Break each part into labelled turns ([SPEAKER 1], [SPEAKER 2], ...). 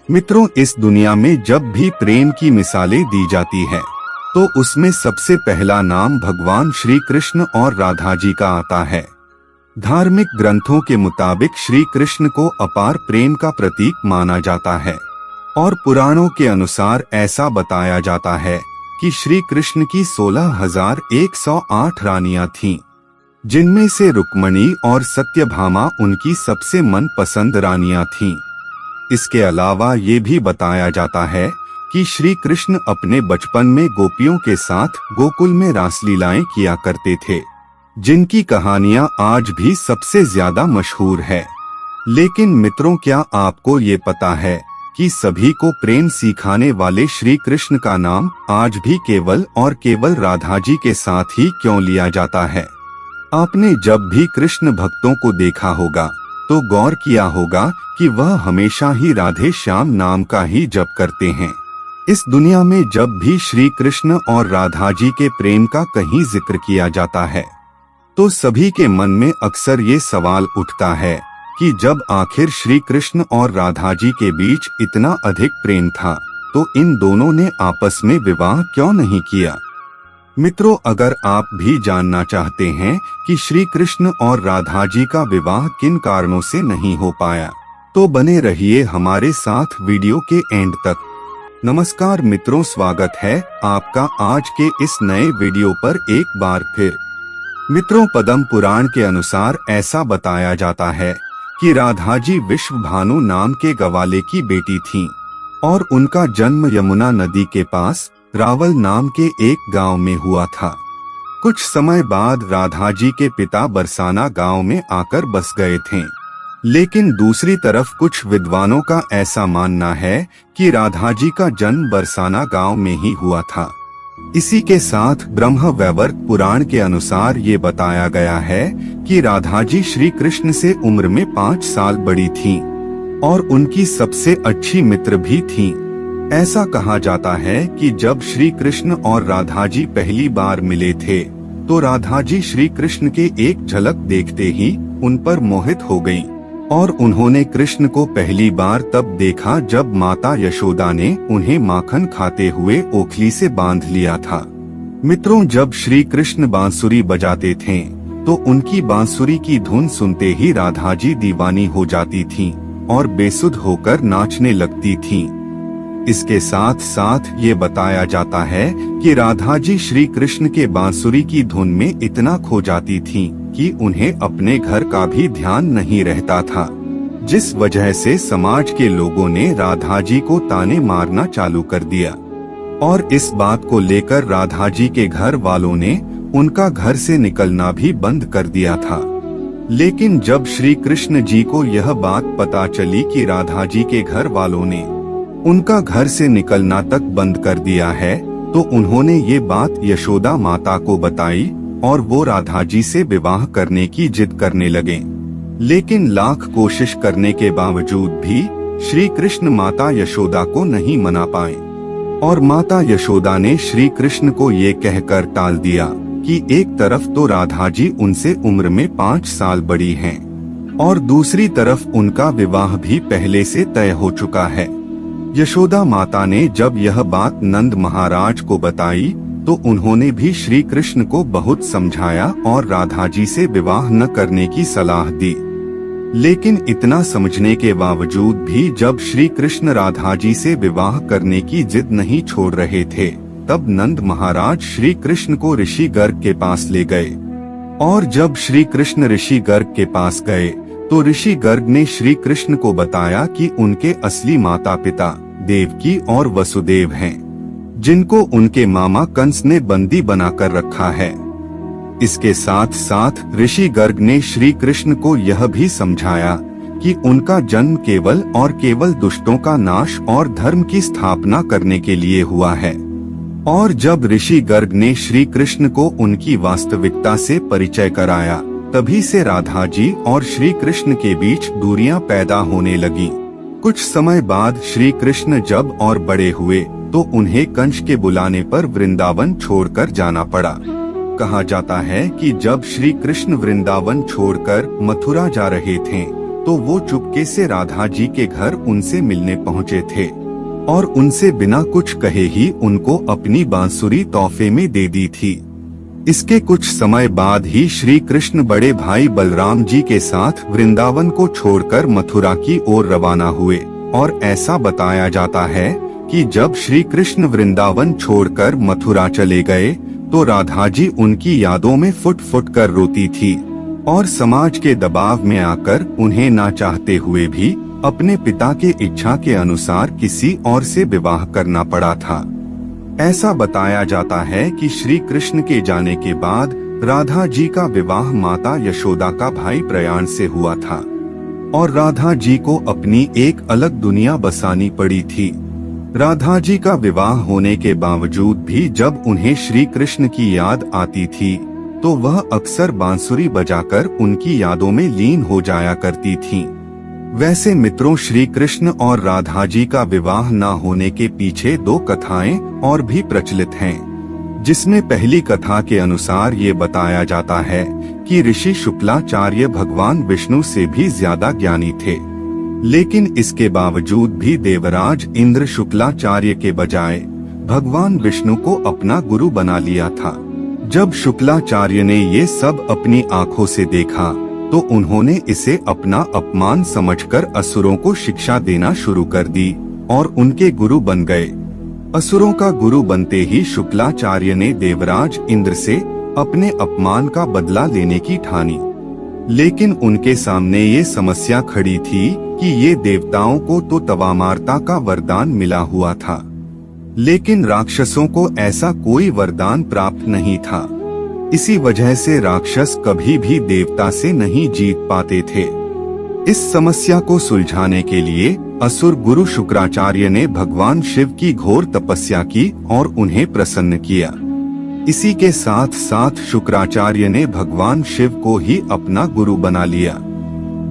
[SPEAKER 1] मित्रों, इस दुनिया में जब भी प्रेम की मिसालें दी जाती है तो उसमें सबसे पहला नाम भगवान श्री कृष्ण और राधा जी का आता है। धार्मिक ग्रंथों के मुताबिक श्री कृष्ण को अपार प्रेम का प्रतीक माना जाता है और पुराणों के अनुसार ऐसा बताया जाता है कि श्री कृष्ण की 16,108 रानियां थीं, जिनमें से रुक्मणी और सत्यभामा उनकी सबसे मनपसंद रानियां थीं। इसके अलावा ये भी बताया जाता है कि श्री कृष्ण अपने बचपन में गोपियों के साथ गोकुल में रासलीलाएं किया करते थे, जिनकी कहानियां आज भी सबसे ज्यादा मशहूर है। लेकिन मित्रों, क्या आपको ये पता है कि सभी को प्रेम सिखाने वाले श्री कृष्ण का नाम आज भी केवल और केवल राधा जी के साथ ही क्यों लिया जाता है? आपने जब भी कृष्ण भक्तों को देखा होगा तो गौर किया होगा कि वह हमेशा ही राधे श्याम नाम का ही जप करते हैं। इस दुनिया में जब भी श्री कृष्ण और राधा जी के प्रेम का कहीं जिक्र किया जाता है तो सभी के मन में अक्सर ये सवाल उठता है कि जब आखिर श्री कृष्ण और राधा जी के बीच इतना अधिक प्रेम था तो इन दोनों ने आपस में विवाह क्यों नहीं किया? मित्रों, अगर आप भी जानना चाहते हैं कि श्री कृष्ण और राधा जी का विवाह किन कारणों से नहीं हो पाया तो बने रहिए हमारे साथ वीडियो के एंड तक। नमस्कार मित्रों, स्वागत है आपका आज के इस नए वीडियो पर एक बार फिर। मित्रों, पद्म पुराण के अनुसार ऐसा बताया जाता है कि राधा जी विश्वभानु नाम के गवाले की बेटी थीं और उनका जन्म यमुना नदी के पास रावल नाम के एक गांव में हुआ था। कुछ समय बाद राधा जी के पिता बरसाना गांव में आकर बस गए थे, लेकिन दूसरी तरफ कुछ विद्वानों का ऐसा मानना है कि राधा जी का जन्म बरसाना गांव में ही हुआ था। इसी के साथ ब्रह्म वैवर्त पुराण के अनुसार ये बताया गया है कि राधा जी श्री कृष्ण से उम्र में 5 साल बड़ी थीं और उनकी सबसे अच्छी मित्र भी थीं। ऐसा कहा जाता है कि जब श्री कृष्ण और राधा जी पहली बार मिले थे तो राधा जी श्री कृष्ण के एक झलक देखते ही उन पर मोहित हो गईं और उन्होंने कृष्ण को पहली बार तब देखा जब माता यशोदा ने उन्हें माखन खाते हुए ओखली से बांध लिया था। मित्रों, जब श्री कृष्ण बांसुरी बजाते थे तो उनकी बांसुरी की धुन सुनते ही राधा जी दीवानी हो जाती थीं और बेसुध होकर नाचने लगती थीं। इसके साथ साथ ये बताया जाता है कि राधा जी श्री कृष्ण के बांसुरी की धुन में इतना खो जाती थीं कि उन्हें अपने घर का भी ध्यान नहीं रहता था, जिस वजह से समाज के लोगों ने राधा जी को ताने मारना चालू कर दिया और इस बात को लेकर राधा जी के घर वालों ने उनका घर से निकलना भी बंद कर दिया था। लेकिन जब श्री कृष्ण जी को यह बात पता चली कि राधा जी के घर वालों ने उनका घर से निकलना तक बंद कर दिया है तो उन्होंने ये बात यशोदा माता को बताई और वो राधा जी से विवाह करने की जिद करने लगे। लेकिन लाख कोशिश करने के बावजूद भी श्री कृष्ण माता यशोदा को नहीं मना पाए और माता यशोदा ने श्री कृष्ण को ये कहकर टाल दिया कि एक तरफ तो राधा जी उनसे उम्र में 5 साल बड़ी हैं और दूसरी तरफ उनका विवाह भी पहले से तय हो चुका है। यशोदा माता ने जब यह बात नंद महाराज को बताई तो उन्होंने भी श्री कृष्ण को बहुत समझाया और राधा जी से विवाह न करने की सलाह दी। लेकिन इतना समझने के बावजूद भी जब श्री कृष्ण राधा जी से विवाह करने की जिद नहीं छोड़ रहे थे तब नंद महाराज श्री कृष्ण को ऋषि गर्ग के पास ले गए और जब श्री कृष्ण ऋषि गर्ग के पास गए तो ऋषि गर्ग ने श्री कृष्ण को बताया कि उनके असली माता पिता देवकी और वसुदेव हैं, जिनको उनके मामा कंस ने बंदी बनाकर रखा है। इसके साथ साथ ऋषि गर्ग ने श्री कृष्ण को यह भी समझाया कि उनका जन्म केवल और केवल दुष्टों का नाश और धर्म की स्थापना करने के लिए हुआ है। और जब ऋषि गर्ग ने श्री कृष्ण को उनकी वास्तविकता से परिचय कराया तभी से राधा जी और श्री कृष्ण के बीच दूरियां पैदा होने लगी। कुछ समय बाद श्री कृष्ण जब और बड़े हुए तो उन्हें कंस के बुलाने पर वृंदावन छोड़कर जाना पड़ा। कहा जाता है कि जब श्री कृष्ण वृंदावन छोड़कर मथुरा जा रहे थे तो वो चुपके से राधा जी के घर उनसे मिलने पहुँचे थे और उनसे बिना कुछ कहे ही उनको अपनी बांसुरी तोहफे में दे दी थी। इसके कुछ समय बाद ही श्री कृष्ण बड़े भाई बलराम जी के साथ वृंदावन को छोड़कर मथुरा की ओर रवाना हुए और ऐसा बताया जाता है कि जब श्री कृष्ण वृंदावन छोड़कर मथुरा चले गए तो राधा जी उनकी यादों में फुट फुट कर रोती थी और समाज के दबाव में आकर उन्हें ना चाहते हुए भी अपने पिता के इच्छा के अनुसार किसी और से विवाह करना पड़ा था। ऐसा बताया जाता है कि श्री कृष्ण के जाने के बाद राधा जी का विवाह माता यशोदा का भाई प्रयाण से हुआ था और राधा जी को अपनी एक अलग दुनिया बसानी पड़ी थी। राधा जी का विवाह होने के बावजूद भी जब उन्हें श्री कृष्ण की याद आती थी तो वह अक्सर बांसुरी बजाकर उनकी यादों में लीन हो जाया करती थीं। वैसे मित्रों, श्री कृष्ण और राधा जी का विवाह न होने के पीछे दो कथाएं और भी प्रचलित हैं, जिसमें पहली कथा के अनुसार ये बताया जाता है कि ऋषि शुक्लाचार्य भगवान विष्णु से भी ज्यादा ज्ञानी थे, लेकिन इसके बावजूद भी देवराज इंद्र शुक्लाचार्य के बजाय भगवान विष्णु को अपना गुरु बना लिया था। जब शुक्लाचार्य ने ये सब अपनी आंखों से देखा तो उन्होंने इसे अपना अपमान समझकर असुरों को शिक्षा देना शुरू कर दी और उनके गुरु बन गए। असुरों का गुरु बनते ही शुक्लाचार्य ने देवराज इंद्र से अपने अपमान का बदला लेने की ठानी, लेकिन उनके सामने ये समस्या खड़ी थी कि ये देवताओं को तो तवामारता का वरदान मिला हुआ था, लेकिन राक्षसों को ऐसा कोई वरदान प्राप्त नहीं था। इसी वजह से राक्षस कभी भी देवता से नहीं जीत पाते थे। इस समस्या को सुलझाने के लिए असुर गुरु शुक्राचार्य ने भगवान शिव की घोर तपस्या की और उन्हें प्रसन्न किया। इसी के साथ साथ शुक्राचार्य ने भगवान शिव को ही अपना गुरु बना लिया।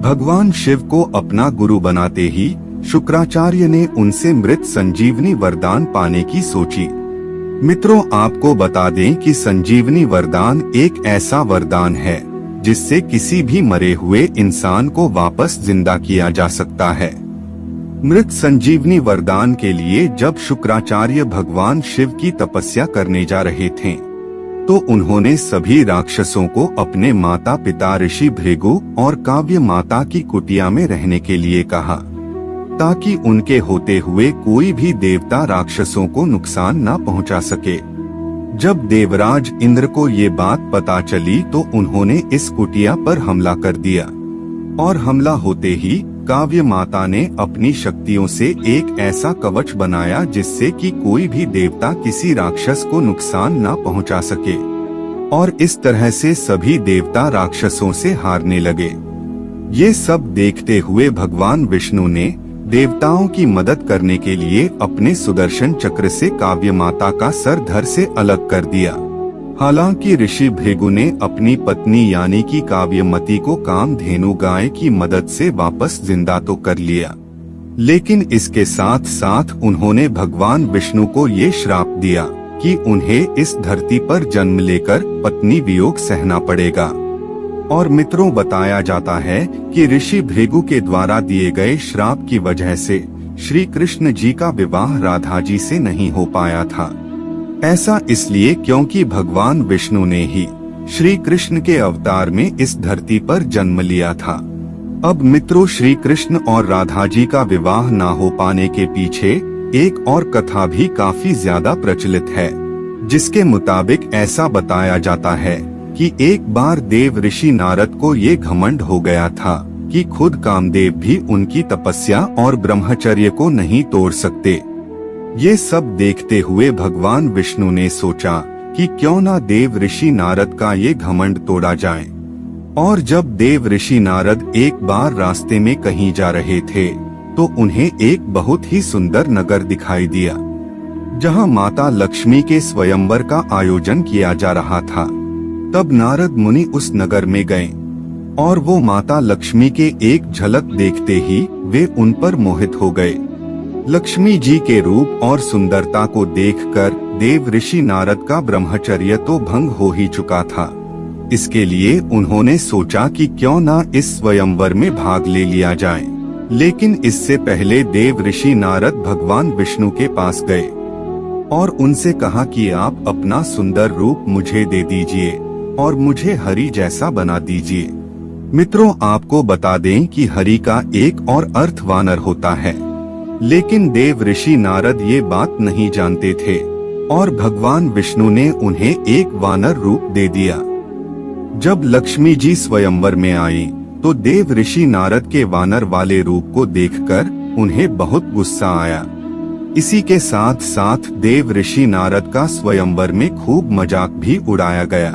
[SPEAKER 1] भगवान शिव को अपना गुरु बनाते ही शुक्राचार्य ने उनसे मृत संजीवनी वरदान पाने की सोची। मित्रों, आपको बता दें कि संजीवनी वरदान एक ऐसा वरदान है जिससे किसी भी मरे हुए इंसान को वापस जिंदा किया जा सकता है। मृत संजीवनी वरदान के लिए जब शुक्राचार्य भगवान शिव की तपस्या करने जा रहे थे तो उन्होंने सभी राक्षसों को अपने माता पिता ऋषि भृगु और काव्य माता की कुटिया में रहने के लिए कहा, ताकि उनके होते हुए कोई भी देवता राक्षसों को नुकसान न पहुंचा सके। जब देवराज इंद्र को ये बात पता चली तो उन्होंने इस कुटिया पर हमला कर दिया और हमला होते ही काव्य माता ने अपनी शक्तियों से एक ऐसा कवच बनाया जिससे कि कोई भी देवता किसी राक्षस को नुकसान न पहुंचा सके और इस तरह से सभी देवता राक्षसों से हारने लगे। ये सब देखते हुए भगवान विष्णु ने देवताओं की मदद करने के लिए अपने सुदर्शन चक्र से काव्य माता का सर धड़ से अलग कर दिया। हालांकि ऋषि भृगु ने अपनी पत्नी यानी कि काव्यमती को कामधेनु गाय की मदद से वापस जिंदा तो कर लिया, लेकिन इसके साथ साथ उन्होंने भगवान विष्णु को ये श्राप दिया कि उन्हें इस धरती पर जन्म लेकर पत्नी वियोग सहना पड़ेगा। और मित्रों, बताया जाता है कि ऋषि भृगु के द्वारा दिए गए श्राप की वजह से श्री कृष्ण जी का विवाह राधा जी से नहीं हो पाया था। ऐसा इसलिए क्योंकि भगवान विष्णु ने ही श्री कृष्ण के अवतार में इस धरती पर जन्म लिया था। अब मित्रों, श्री कृष्ण और राधा जी का विवाह ना हो पाने के पीछे एक और कथा भी काफी ज्यादा प्रचलित है, जिसके मुताबिक ऐसा बताया जाता है कि एक बार देव ऋषि नारद को ये घमंड हो गया था कि खुद कामदेव भी उनकी तपस्या और ब्रह्मचर्य को नहीं तोड़ सकते। ये सब देखते हुए भगवान विष्णु ने सोचा कि क्यों ना देव ऋषि नारद का ये घमंड तोड़ा जाए। और जब देव ऋषि नारद एक बार रास्ते में कहीं जा रहे थे तो उन्हें एक बहुत ही सुंदर नगर दिखाई दिया, जहां माता लक्ष्मी के स्वयंवर का आयोजन किया जा रहा था। तब नारद मुनि उस नगर में गए और वो माता लक्ष्मी के एक झलक देखते ही वे उन पर मोहित हो गए। लक्ष्मी जी के रूप और सुंदरता को देखकर देव ऋषि नारद का ब्रह्मचर्य तो भंग हो ही चुका था, इसके लिए उन्होंने सोचा कि क्यों न इस स्वयंवर में भाग ले लिया जाए। लेकिन इससे पहले देव ऋषि नारद भगवान विष्णु के पास गए और उनसे कहा कि आप अपना सुंदर रूप मुझे दे दीजिए और मुझे हरि जैसा बना दीजिए। मित्रों, आपको बता दें कि हरि का एक और अर्थ वानर होता है, लेकिन देव ऋषि नारद ये बात नहीं जानते थे और भगवान विष्णु ने उन्हें एक वानर रूप दे दिया। जब लक्ष्मी जी स्वयंवर में आई तो देव ऋषि नारद के वानर वाले रूप को देखकर उन्हें बहुत गुस्सा आया। इसी के साथ साथ देव ऋषि नारद का स्वयंवर में खूब मजाक भी उड़ाया गया।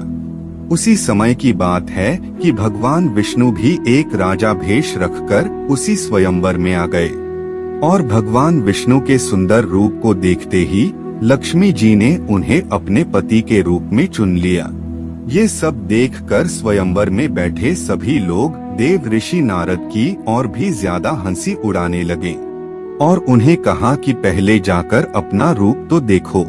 [SPEAKER 1] उसी समय की बात है कि भगवान विष्णु भी एक राजा भेष रखकर उसी स्वयंवर में आ गए और भगवान विष्णु के सुंदर रूप को देखते ही लक्ष्मी जी ने उन्हें अपने पति के रूप में चुन लिया। ये सब देखकर स्वयंवर में बैठे सभी लोग देव ऋषि नारद की और भी ज्यादा हंसी उड़ाने लगे और उन्हें कहा कि पहले जाकर अपना रूप तो देखो।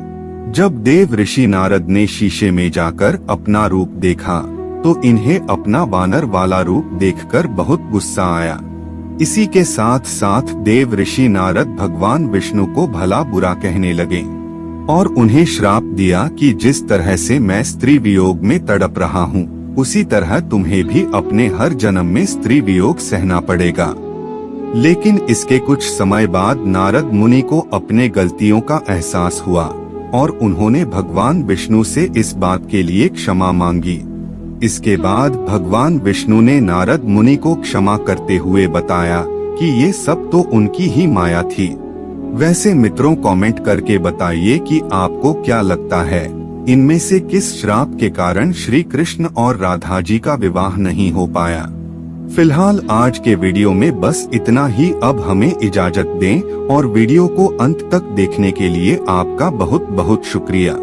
[SPEAKER 1] जब देव ऋषि नारद ने शीशे में जाकर अपना रूप देखा तो इन्हें अपना वानर वाला रूप देखकर बहुत गुस्सा आया। इसी के साथ साथ देव ऋषि नारद भगवान विष्णु को भला बुरा कहने लगे और उन्हें श्राप दिया कि जिस तरह से मैं स्त्री वियोग में तड़प रहा हूँ, उसी तरह तुम्हें भी अपने हर जन्म में स्त्री वियोग सहना पड़ेगा। लेकिन इसके कुछ समय बाद नारद मुनि को अपने गलतियों का एहसास हुआ और उन्होंने भगवान विष्णु से इस बात के लिए क्षमा मांगी। इसके बाद भगवान विष्णु ने नारद मुनि को क्षमा करते हुए बताया कि ये सब तो उनकी ही माया थी। वैसे मित्रों, कमेंट करके बताइए कि आपको क्या लगता है, इनमें से किस श्राप के कारण श्री कृष्ण और राधा जी का विवाह नहीं हो पाया। फिलहाल आज के वीडियो में बस इतना ही। अब हमें इजाजत दें और वीडियो को अंत तक देखने के लिए आपका बहुत बहुत शुक्रिया।